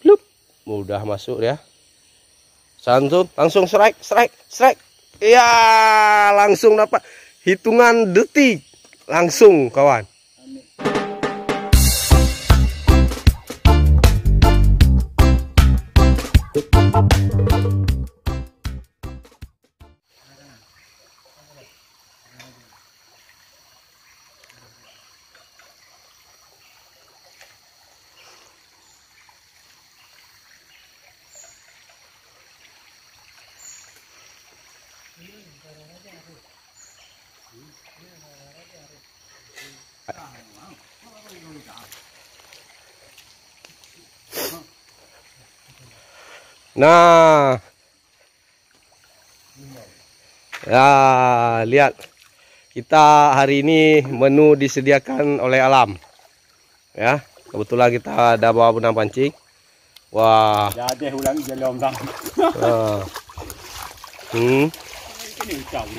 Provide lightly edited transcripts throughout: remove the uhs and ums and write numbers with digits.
Plup. Mudah masuk ya. Langsung strike. Iya, langsung dapat. Hitungan detik. Langsung kawan. Nah, ya lihat, kita hari ini menu disediakan oleh alam, ya. Kebetulan kita ada bawa benang pancing. Wah.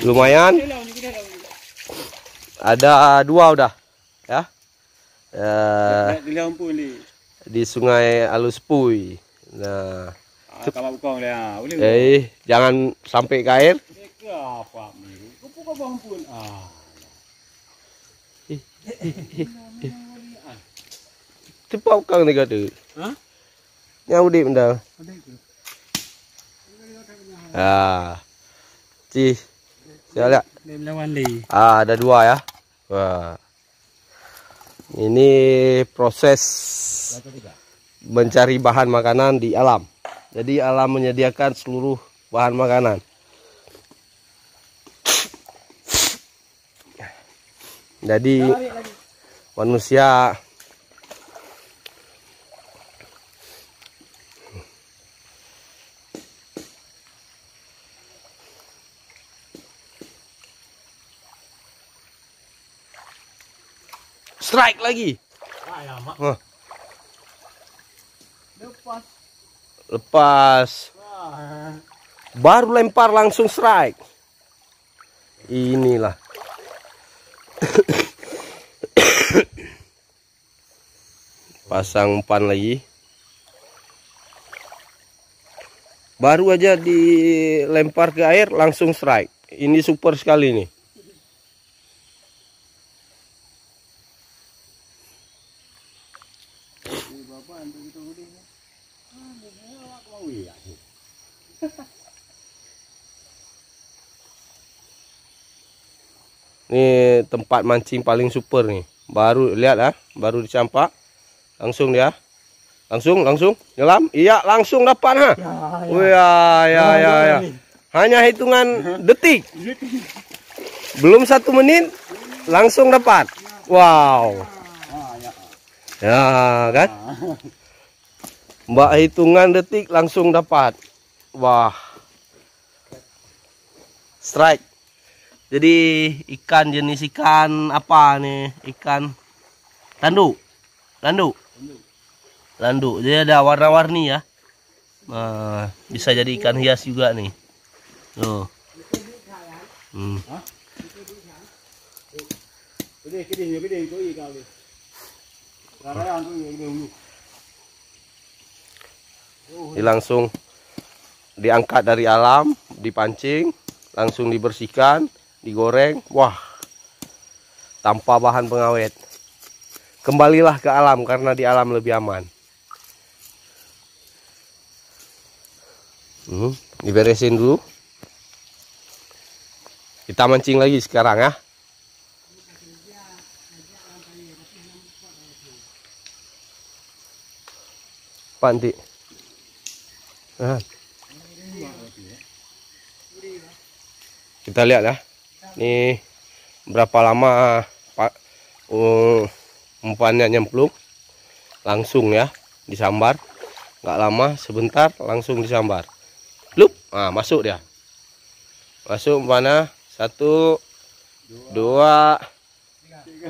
Lumayan. Ada 2 udah, ya. Di Sungai Aluspui. Nah. Jangan sampai ke air. Cepat kang ni kata. Yang udik benda. Saya lihat. Ada 2 ya. Wah. Ini proses mencari bahan makanan di alam. Jadi alam menyediakan seluruh bahan makanan. Jadi manusia strike lagi. Lepas. Baru lempar langsung strike. Inilah. Pasang umpan lagi. Baru aja dilempar ke air langsung strike. Ini super sekali nih. Ini tempat mancing paling super nih. Baru lihat ya, baru dicampak. Langsung dia. Langsung nyelam. Iya, langsung dapat ha. Ya. Hanya hitungan detik. Belum 1 menit langsung dapat. Wow. Ya kan? Mbak hitungan detik langsung dapat. Wah. Strike. Jadi ikan jenis ikan apa nih? Ikan landu. Jadi ada warna-warni ya. Nah, bisa jadi ikan hias juga nih. Tuh. Ini langsung diangkat dari alam, dipancing, langsung dibersihkan, digoreng. Wah, tanpa bahan pengawet. Kembalilah ke alam karena di alam lebih aman. Diberesin dulu. Kita mancing lagi sekarang ya. Panti. Kita lihat ya. Ini berapa lama umpannya nyemplung. Langsung ya disambar. Nggak lama, sebentar langsung disambar. Lup, masuk dia. Masuk mana? 1, 2,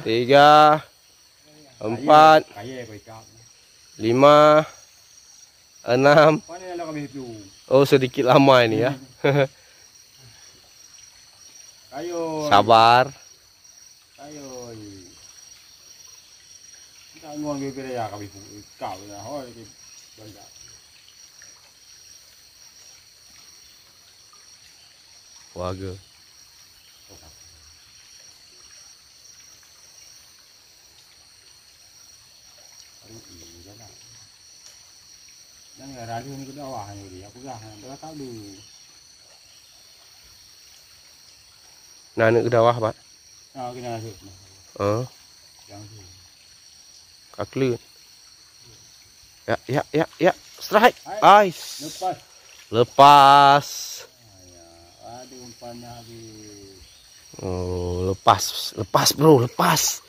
3, 4, 5, 6. Oh, sedikit lama ini ya. Sabar. ngon cái ya kami kau ya hoi cái benda. Waga. Yang radio ni kita awak ni dia, aku dah tahu dulu. Nah, ni ke bawah, Pak. Ah, kena masuk. Yang tu. Kaklu. Ya. Strike. Ice. Lepas. Lepas. Ya, ada umpannya habis. Oh, lepas bro, lepas.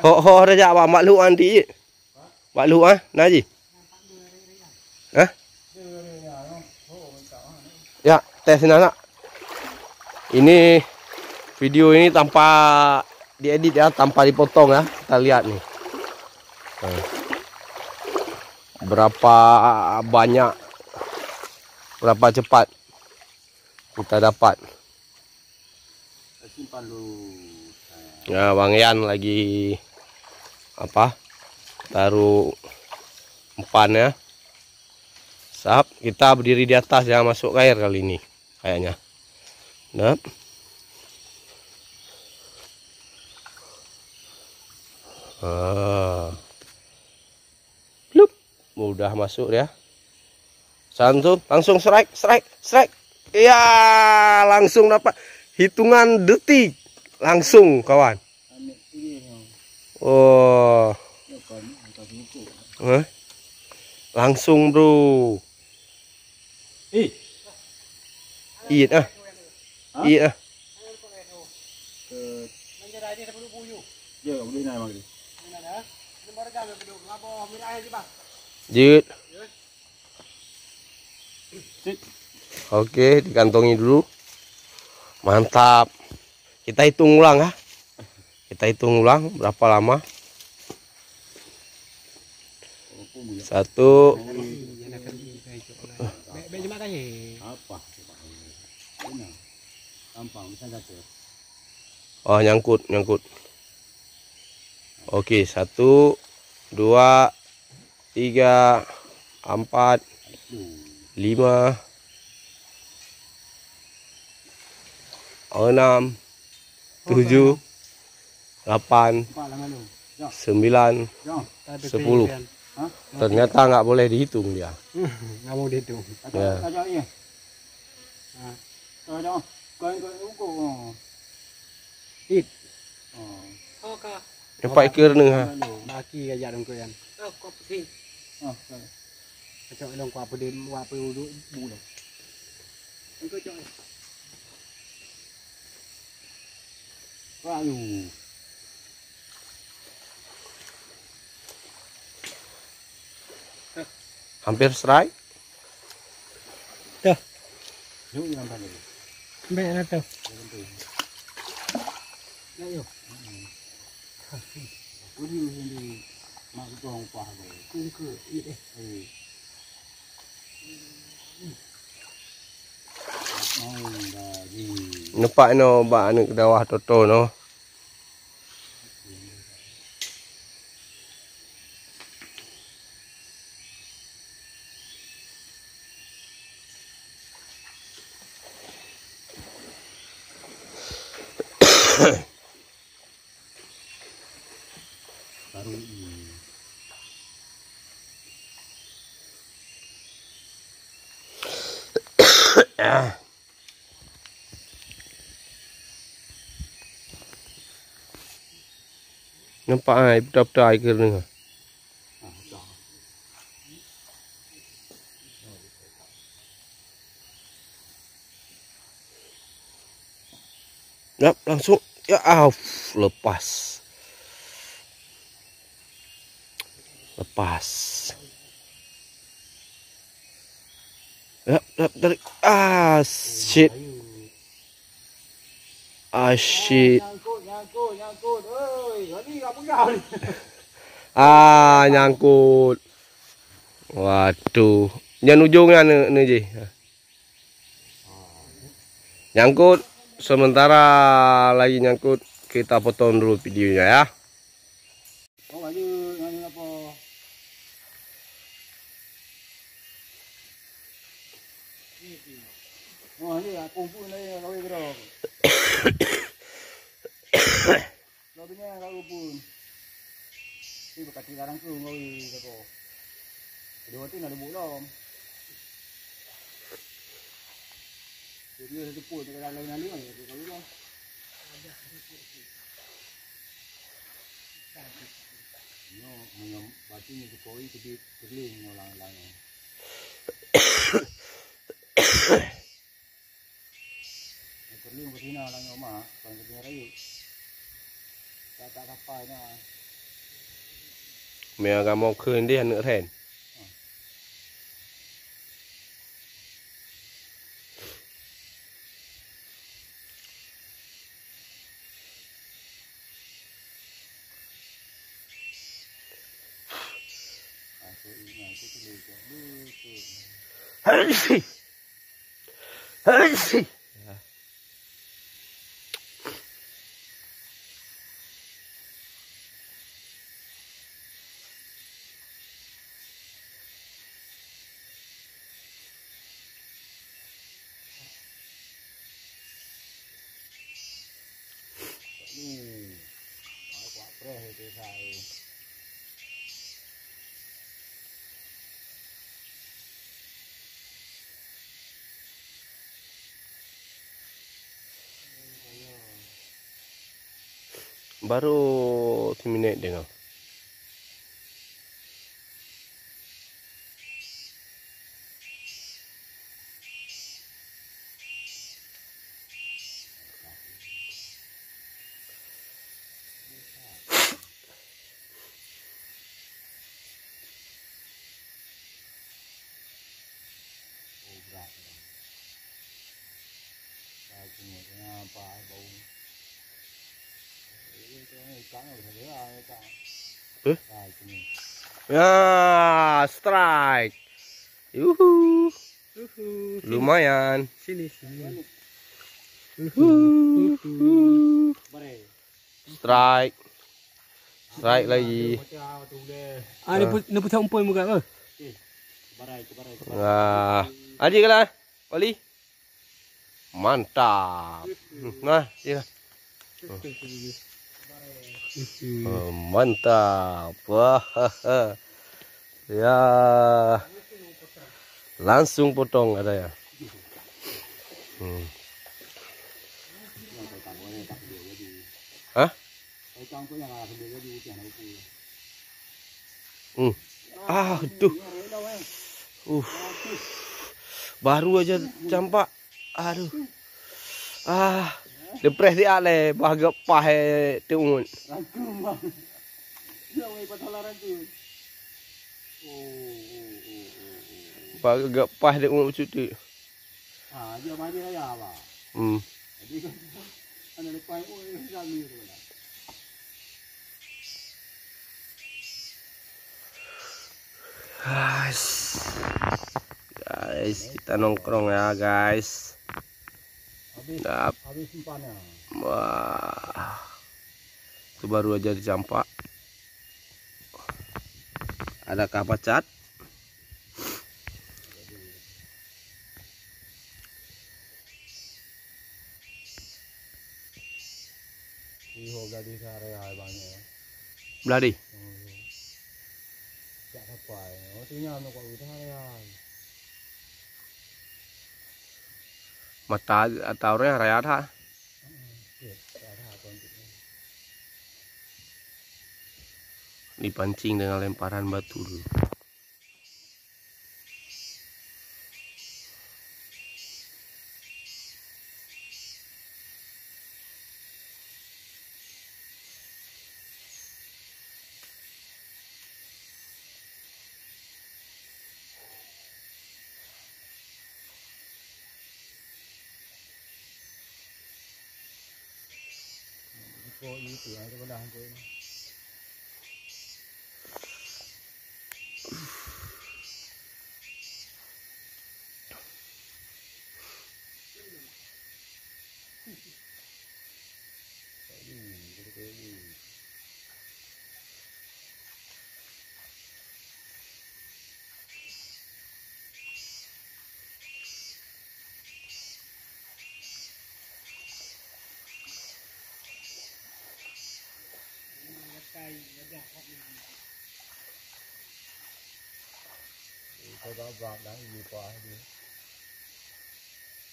Ho dah apa makhluk andi. Makhluk Naji. Ya, tes nak. Ini video ini tanpa diedit ya, tanpa dipotong ya. Kita lihat nih. Berapa banyak, berapa cepat kita dapat. Simpan dulu. Ya, Bang Yan lagi apa? Taruh umpan ya. Sap, kita berdiri di atas, jangan masuk air kali ini kayaknya. Nah. Plup, mudah masuk ya. Langsung strike. Iya, langsung dapat. Hitungan detik langsung kawan. Oh. Langsung bro. Iit ah. Ya, boleh naik mari. Jut. Oke, dikantongi dulu. Mantap. Kita hitung ulang ya. Kita hitung ulang berapa lama. 1. Oh, nyangkut. Oke, 1, 2, 3, 4, 5, 6, 7, 8, 9, 10. Ternyata nggak boleh dihitung dia. Nggak mau dihitung. Ya. Hit. Oh kak. Cepat ikir nih ha. Baki aja dong kalian. Oh kok putih. Oh. Kacau dong kau apa dia apa dulu bulan. Engkau cok. Waduh. Hampir strike. Tuh. Yuk yang tadi. Baik tuh. Ayo. Udah ini masuk ke ruang deh. Kungku ini. Nampak no bak anu ke bawah toto no. Baru ini. Nampak ai betul-betul air ni. Yap, langsung ya lepas. Yap, tarik. Shit. Shit. Nyangkut. Oi, ini enggak pegang ni. Nyangkut. Waduh. Yang ujungnya ni je. Nyangkut. sementara lagi nyangkut, kita potong dulu videonya ya. Oh, lanjut ngani apa? Oh, ini aku pun ini kau bro. Lalunya kau pun. Ini bekas sekarang tu kau apa? Dia waktu nak belum. Jadi ada pun dekat dalam nali mana kalau tu. No, menyom batu ni koi kedip keling orang-orang. Keling betina orang rumah, kan keling rayu. Tak apa na. Mẹ gà mò khơi đi nữa thèn. Quả pre thì xài. Baru 1 minit dengar. Apa bau. Ikan ada ikan. Ya, strike. Yuhu. Lumayan. Sini. Strike. Strike lagi. Ah, ni putar umpun muka ke? Nah, aji kala. Wali. Mantap. Nah, iya. Mantap. Wah. Ya. Langsung potong ada ya. Hah? Aduh. Baru aja campak. Aduh. Depres dia le bahagia pahe teungun. Bahagia pahe teungun cuti. Dia mandi raya apa? Jadi kan ana lepai ini kami tu lah. Guys, kita nongkrong ya guys. Habis simpannya. Wah, itu baru aja dicampak. Ada kapacat. Hoga di area banyak. Beladi. Tak apa. Artinya nak kau di area. Mata atau raya tha. Dipancing dengan lemparan batu dulu. Kau itu yang ada pada hangkoi. Tôi có vọt đã gì qua đi.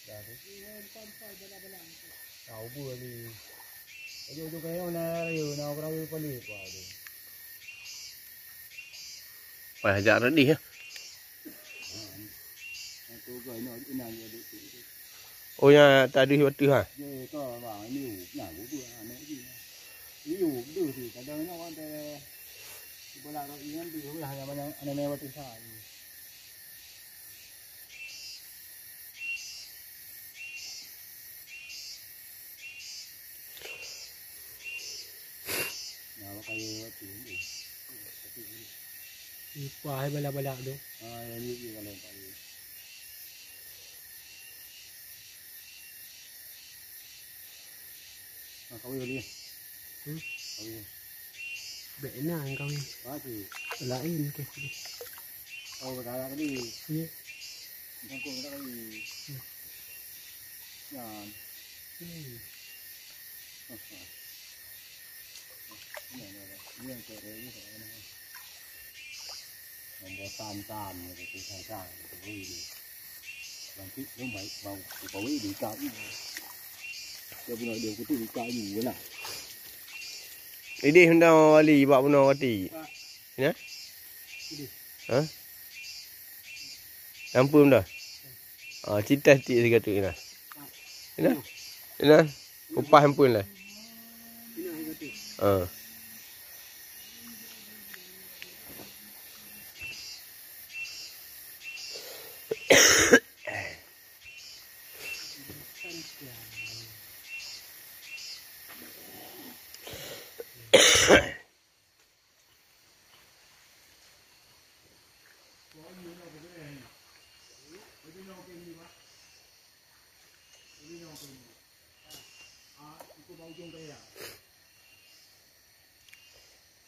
Đã đi. Tahu bữa đi. Ayo tu kayo na ayo na kalau pali qua đi. Phải dạ nó đi ha. Tôi gọi nó cái nào vậy đi. Ôi nhà tadi waktu ha. Vậy có bảo liu nhà của tôi à nữa gì. Ví dụ đưa thì cái đó nó quan thế. Bữa nào ý anh đi với hàng anh em vào trên xa. Nào cái tiếng gì. Ipa ay bala-bala do. Ini juga kalau tadi. Kau ini. Kau ini. Bệ na ang kami. Pasti. Lain ke. Kau berkata tadi. Iya. Kau berkata tadi. Jangan. Ini yang kere ini kalau membuat tam gitu saya itu ini nanti nó mấy vào có ý đi cạo cho bữa nào đều có tự cạo nhiều cái nào Ini hendak wali bawa benar wati. Ya? Ha? Ampun dah. Cita ti sikit tu ina. Ina. Ina. Upah ampun lah.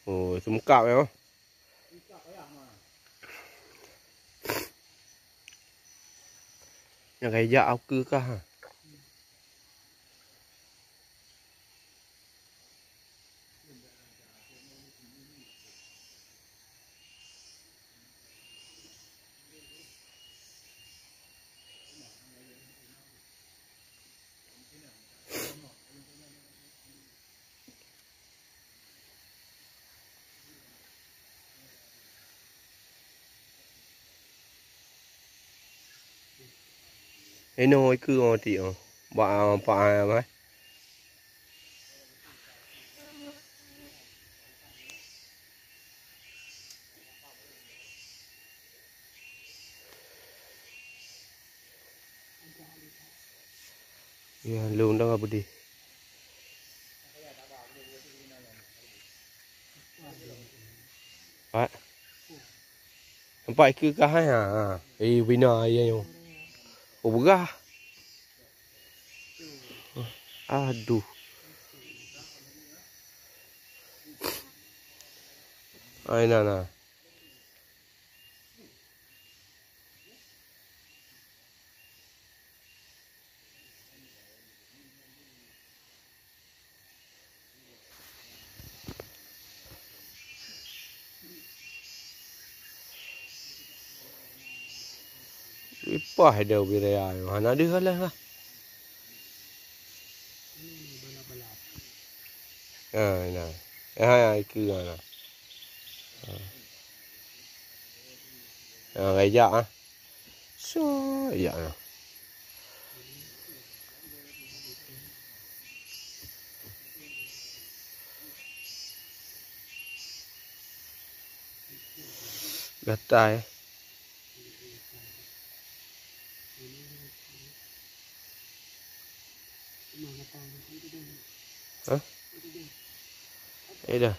Oh, semkap ya. Yang kayak áo cưa kah? Nói cứ ngồi tiểu bà mấy luôn đó budi Pak sampai ke kahai ha bina ayo berah aduh nah Ipah ada biraya mana dia lah. Nah. Cứ là. Gầy dạ á. Sao dạ nè. Gắt tay. Hả? Đây đây.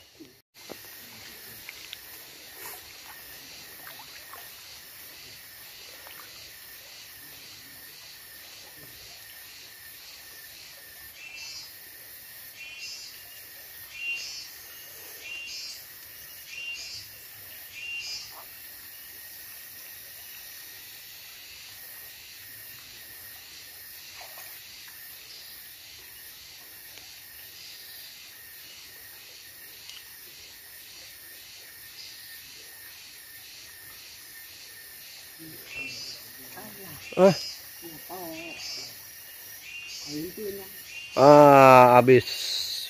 Habis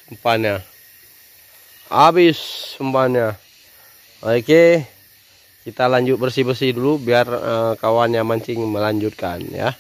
umpannya. Habis umpannya. Oke. Kita lanjut bersih-bersih dulu biar kawannya mancing melanjutkan ya.